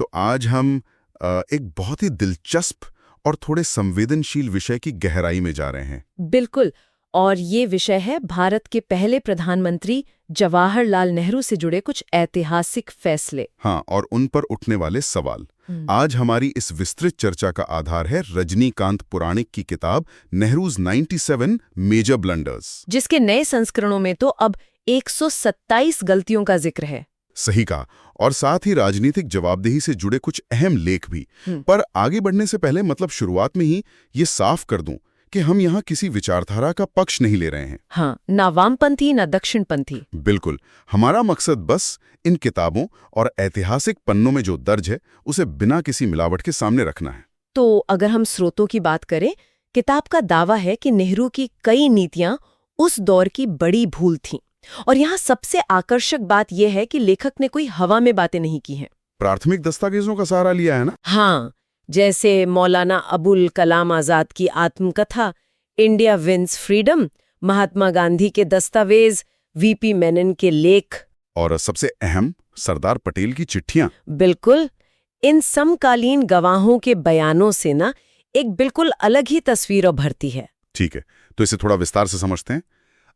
तो आज हम एक बहुत ही दिलचस्प और थोड़े संवेदनशील विषय की गहराई में जा रहे हैं। बिल्कुल। और ये विषय है भारत के पहले प्रधानमंत्री जवाहरलाल नेहरू से जुड़े कुछ ऐतिहासिक फैसले। हाँ, और उन पर उठने वाले सवाल। आज हमारी इस विस्तृत चर्चा का आधार है रजनीकांत पुराणिक की किताब नेहरूज 97 मेजर ब्लंडर्स, जिसके नए संस्करणों में तो अब 127 गलतियों का जिक्र है। सही कहा। और साथ ही राजनीतिक जवाबदेही से जुड़े कुछ अहम लेख भी। पर आगे बढ़ने से पहले शुरुआत में ही ये साफ कर दूं कि हम यहाँ किसी विचारधारा का पक्ष नहीं ले रहे हैं। हाँ, ना वामपंथी ना दक्षिणपंथी। बिल्कुल। हमारा मकसद बस इन किताबों और ऐतिहासिक पन्नों में जो दर्ज है उसे बिना किसी मिलावट के सामने रखना है। तो अगर हम स्रोतों की बात करें, किताब का दावा है कि नेहरू की कई नीतियां उस दौर की बड़ी भूल थीं। और यहाँ सबसे आकर्षक बात यह है कि लेखक ने कोई हवा में बातें नहीं की हैं। प्राथमिक दस्तावेजों का सहारा लिया है ना? हाँ, जैसे मौलाना अबुल कलाम आजाद की आत्मकथा India wins freedom, Mahatma Gandhi के दस्तावेज, वीपी मेनन के लेख, और सबसे अहम सरदार पटेल की चिट्ठियां। बिल्कुल। इन समकालीन गवाहों के बयानों से ना एक बिल्कुल अलग ही तस्वीर उभरती है। ठीक है, तो इसे थोड़ा विस्तार से समझते हैं।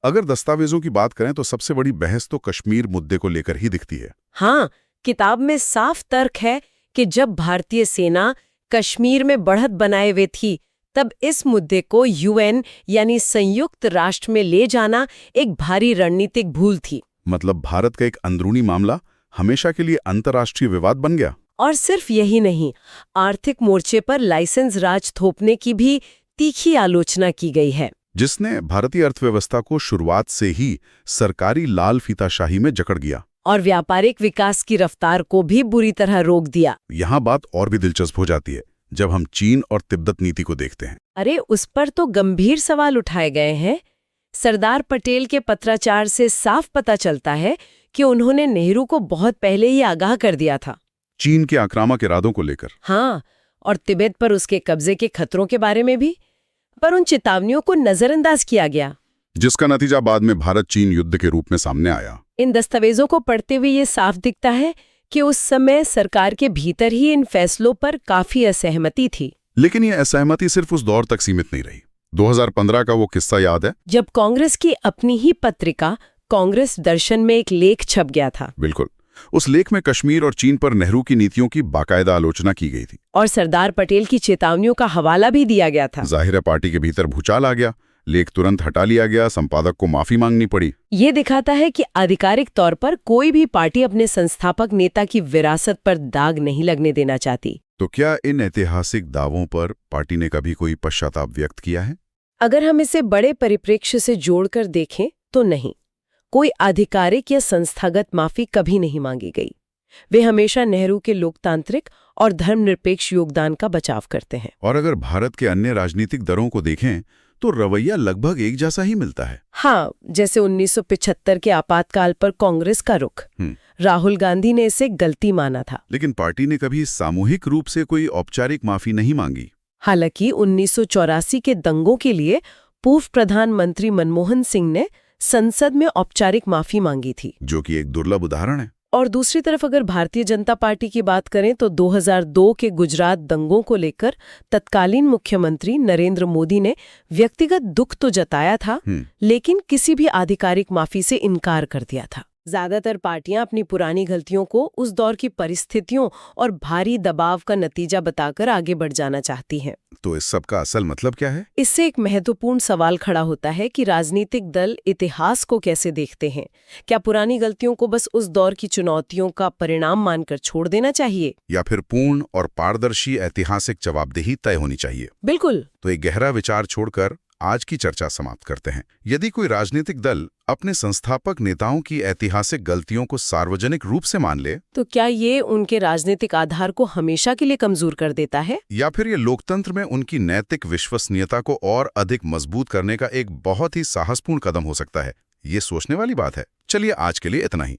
अगर दस्तावेजों की बात करें तो सबसे बड़ी बहस तो कश्मीर मुद्दे को लेकर ही दिखती है। हाँ, किताब में साफ तर्क है कि जब भारतीय सेना कश्मीर में बढ़त बनाए हुए थी, तब इस मुद्दे को यूएन यानी संयुक्त राष्ट्र में ले जाना एक भारी रणनीतिक भूल थी। मतलब भारत का एक अंदरूनी मामला हमेशा के लिए अंतर्राष्ट्रीय विवाद बन गया। और सिर्फ यही नहीं, आर्थिक मोर्चे पर लाइसेंस राज थोपने की भी तीखी आलोचना की गई है, जिसने भारतीय अर्थव्यवस्था को शुरुआत से ही सरकारी लाल फीताशाही में जकड़ गया और व्यापारिक विकास की रफ्तार को भी बुरी तरह रोक दिया। यहाँ बात और भी दिलचस्प हो जाती है जब हम चीन और तिब्बत नीति को देखते हैं। अरे, उस पर तो गंभीर सवाल उठाए गए हैं। सरदार पटेल के पत्राचार से साफ पता चलता है कि उन्होंने नेहरू को बहुत पहले ही आगाह कर दिया था चीन के आक्रामक इरादों को लेकर। हाँ, और तिब्बत पर उसके कब्जे के खतरों के बारे में भी। पर उन चेतावनियों को नजरअंदाज किया गया, जिसका नतीजा बाद में भारत चीन युद्ध के रूप में सामने आया। इन दस्तावेजों को पढ़ते हुए ये साफ दिखता है कि उस समय सरकार के भीतर ही इन फैसलों पर काफी असहमति थी। लेकिन ये असहमति सिर्फ उस दौर तक सीमित नहीं रही। 2015 का वो किस्सा याद है, जब कांग्रेस की अपनी ही पत्रिका कांग्रेस दर्शन में एक लेख छप गया था। बिल्कुल। उस लेख में कश्मीर और चीन पर नेहरू की नीतियों की बाकायदा आलोचना की गई थी और सरदार पटेल की चेतावनियों का हवाला भी दिया गया था। जाहिर है पार्टी के भीतर भूचाल आ गया, लेख तुरंत हटा लिया गया, संपादक को माफी मांगनी पड़ी। ये दिखाता है कि आधिकारिक तौर पर कोई भी पार्टी अपने संस्थापक नेता की विरासत पर दाग नहीं लगने देना चाहती। तो क्या इन ऐतिहासिक दावों पर पार्टी ने कभी कोई पश्चाताप व्यक्त किया है? अगर हम इसे बड़े परिप्रेक्ष्य से जोड़कर देखें तो नहीं, कोई आधिकारिक या संस्थागत माफी कभी नहीं मांगी गई। वे हमेशा नेहरू के लोकतांत्रिक और धर्मनिरपेक्ष योगदान का बचाव करते हैं। और अगर भारत के अन्य राजनीतिक दलों को देखें तो रवैया लगभग एक जैसा ही मिलता है। हाँ, जैसे 1975 के आपातकाल पर कांग्रेस का रुख। राहुल गांधी ने इसे गलती माना था, लेकिन पार्टी ने कभी सामूहिक रूप से कोई औपचारिक माफी नहीं मांगी। हालांकि 1984 के दंगों के लिए पूर्व प्रधानमंत्री मनमोहन सिंह ने संसद में औपचारिक माफी मांगी थी, जो कि एक दुर्लभ उदाहरण है। और दूसरी तरफ अगर भारतीय जनता पार्टी की बात करें तो 2002 के गुजरात दंगों को लेकर तत्कालीन मुख्यमंत्री नरेंद्र मोदी ने व्यक्तिगत दुख तो जताया था, लेकिन किसी भी आधिकारिक माफी से इनकार कर दिया था। ज्यादातर पार्टियां अपनी पुरानी गलतियों को उस दौर की परिस्थितियों और भारी दबाव का नतीजा बताकर आगे बढ़ जाना चाहती हैं। तो इस सब का असल मतलब क्या है? इससे एक महत्वपूर्ण सवाल खड़ा होता है कि राजनीतिक दल इतिहास को कैसे देखते हैं। क्या पुरानी गलतियों को बस उस दौर की चुनौतियों का परिणाम मानकर छोड़ देना चाहिए, या फिर पूर्ण और पारदर्शी ऐतिहासिक जवाबदेही तय होनी चाहिए? बिल्कुल। तो एक गहरा विचार छोड़कर आज की चर्चा समाप्त करते हैं। यदि कोई राजनीतिक दल अपने संस्थापक नेताओं की ऐतिहासिक गलतियों को सार्वजनिक रूप से मान ले, तो क्या ये उनके राजनीतिक आधार को हमेशा के लिए कमजोर कर देता है, या फिर ये लोकतंत्र में उनकी नैतिक विश्वसनीयता को और अधिक मजबूत करने का एक बहुत ही साहसपूर्ण कदम हो सकता है? ये सोचने वाली बात है। चलिए आज के लिए इतना ही।